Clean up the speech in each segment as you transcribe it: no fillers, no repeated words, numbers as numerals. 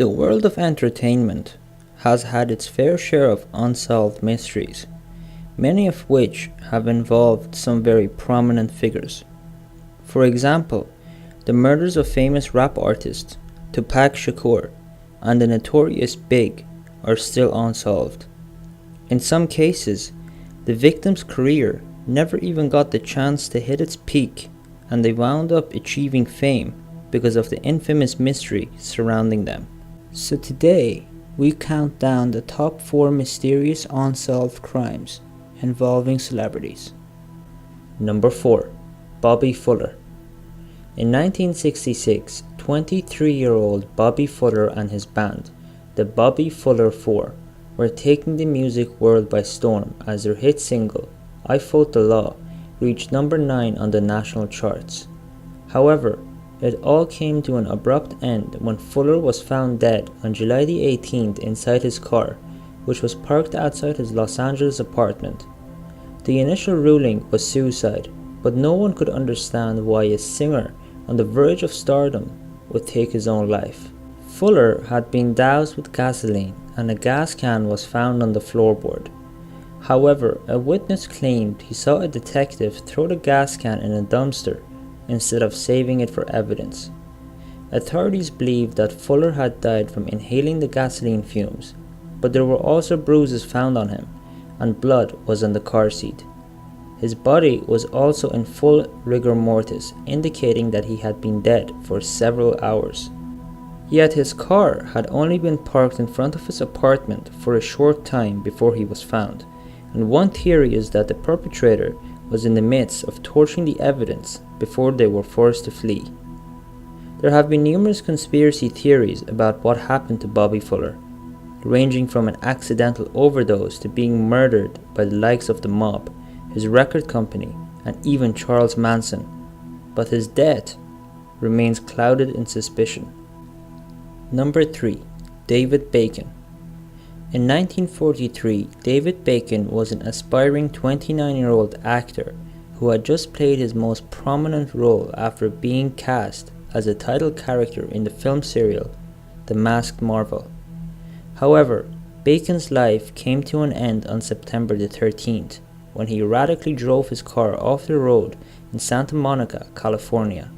The world of entertainment has had its fair share of unsolved mysteries, many of which have involved some very prominent figures. For example, the murders of famous rap artists Tupac Shakur and the Notorious B.I.G are still unsolved. In some cases, the victim's career never even got the chance to hit its peak, and they wound up achieving fame because of the infamous mystery surrounding them. So today, we count down the top 4 mysterious unsolved crimes involving celebrities. Number 4. Bobby Fuller. In 1966, 23-year-old Bobby Fuller and his band, the Bobby Fuller 4, were taking the music world by storm as their hit single, I Fought the Law, reached number 9 on the national charts. However, it all came to an abrupt end when Fuller was found dead on July the 18th inside his car, which was parked outside his Los Angeles apartment. The initial ruling was suicide, but no one could understand why a singer on the verge of stardom would take his own life. Fuller had been doused with gasoline and a gas can was found on the floorboard. However, a witness claimed he saw a detective throw the gas can in a dumpster instead of saving it for evidence. Authorities believed that Fuller had died from inhaling the gasoline fumes, but there were also bruises found on him, and blood was on the car seat. His body was also in full rigor mortis, indicating that he had been dead for several hours. Yet his car had only been parked in front of his apartment for a short time before he was found, and one theory is that the perpetrator was in the midst of torching the evidence before they were forced to flee. There have been numerous conspiracy theories about what happened to Bobby Fuller, ranging from an accidental overdose to being murdered by the likes of the mob, his record company, and even Charles Manson, but his death remains clouded in suspicion. Number 3. David Bacon. In 1943, David Bacon was an aspiring 29-year-old actor who had just played his most prominent role after being cast as a title character in the film serial The Masked Marvel. However, Bacon's life came to an end on September the 13th when he erratically drove his car off the road in Santa Monica, California.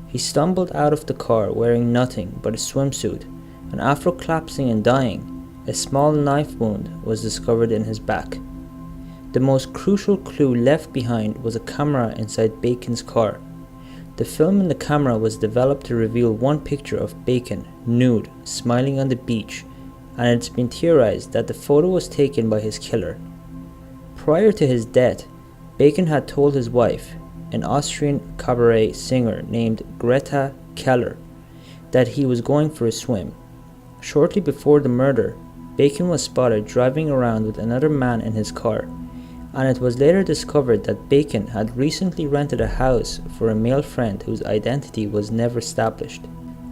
He stumbled out of the car wearing nothing but a swimsuit, and after collapsing and dying, a small knife wound was discovered in his back. The most crucial clue left behind was a camera inside Bacon's car. The film in the camera was developed to reveal one picture of Bacon, nude, smiling on the beach, and it's been theorized that the photo was taken by his killer. Prior to his death, Bacon had told his wife, an Austrian cabaret singer named Greta Keller, that he was going for a swim. Shortly before the murder, Bacon was spotted driving around with another man in his car, and it was later discovered that Bacon had recently rented a house for a male friend whose identity was never established.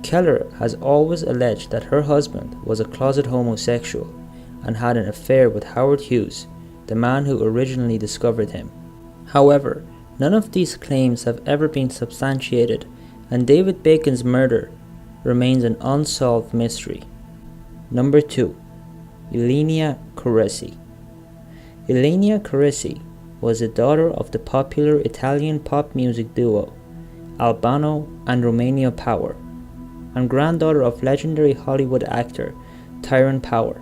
Keller has always alleged that her husband was a closet homosexual and had an affair with Howard Hughes, the man who originally discovered him. However, none of these claims have ever been substantiated, and David Bacon's murder remains an unsolved mystery. Number 2. Alenia Kerr. Alenia Kerr was the daughter of the popular Italian pop music duo Albano and Romania Power, and granddaughter of legendary Hollywood actor Tyrone Power.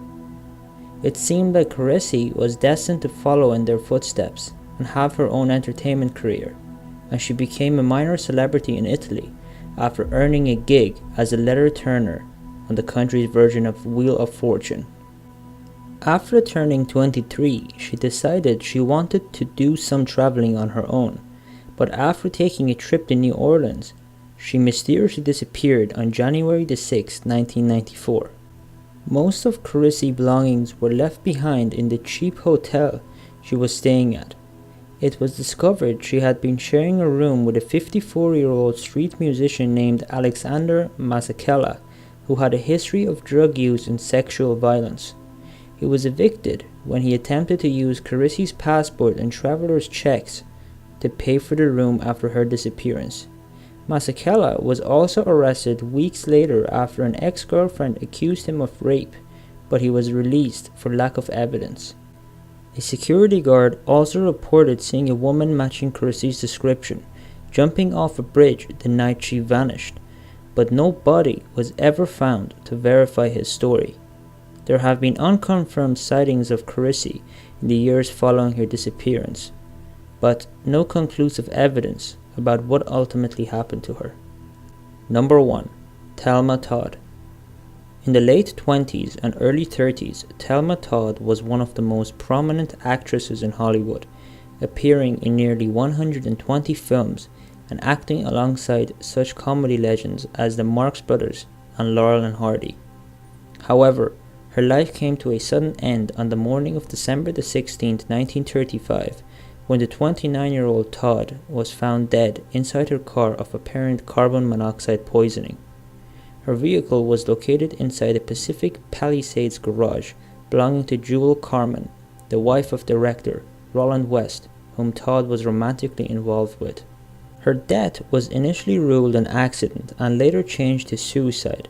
It seemed like Kerr was destined to follow in their footsteps and have her own entertainment career, and she became a minor celebrity in Italy after earning a gig as a letter turner on the country's version of Wheel of Fortune. After turning 23, she decided she wanted to do some traveling on her own, but after taking a trip to New Orleans, she mysteriously disappeared on January the 6th, 1994. Most of Kerr's belongings were left behind in the cheap hotel she was staying at. It was discovered she had been sharing a room with a 54-year-old street musician named Alexander Masekela, who had a history of drug use and sexual violence. He was evicted when he attempted to use Kerr's passport and traveler's checks to pay for the room after her disappearance. Masekela was also arrested weeks later after an ex-girlfriend accused him of rape, but he was released for lack of evidence. A security guard also reported seeing a woman matching Carissy's description, jumping off a bridge the night she vanished, but no body was ever found to verify his story. There have been unconfirmed sightings of Carissy in the years following her disappearance, but no conclusive evidence about what ultimately happened to her. Number 1. Thelma Todd. In the late 20s and early 30s, Thelma Todd was one of the most prominent actresses in Hollywood, appearing in nearly 120 films and acting alongside such comedy legends as the Marx Brothers and Laurel and Hardy. However, her life came to a sudden end on the morning of December 16, 1935, when the 29-year-old Todd was found dead inside her car of apparent carbon monoxide poisoning. Her vehicle was located inside a Pacific Palisades garage belonging to Jewel Carmen, the wife of director Roland West, whom Todd was romantically involved with. Her death was initially ruled an accident and later changed to suicide,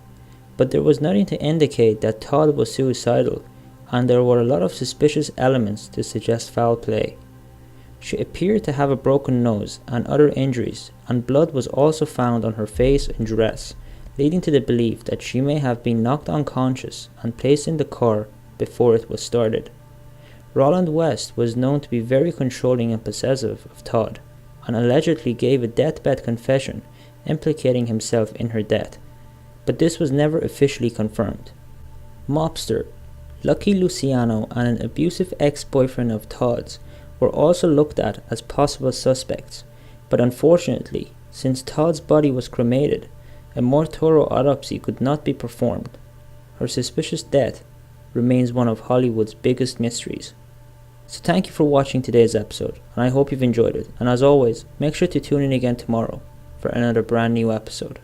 but there was nothing to indicate that Todd was suicidal, and there were a lot of suspicious elements to suggest foul play. She appeared to have a broken nose and other injuries, and blood was also found on her face and dress, leading to the belief that she may have been knocked unconscious and placed in the car before it was started. Roland West was known to be very controlling and possessive of Todd, and allegedly gave a deathbed confession implicating himself in her death, but this was never officially confirmed. Mobster Lucky Luciano and an abusive ex-boyfriend of Todd's were also looked at as possible suspects, but unfortunately, since Todd's body was cremated, a more thorough autopsy could not be performed. Her suspicious death remains one of Hollywood's biggest mysteries. So thank you for watching today's episode, and I hope you've enjoyed it, and as always, make sure to tune in again tomorrow for another brand new episode.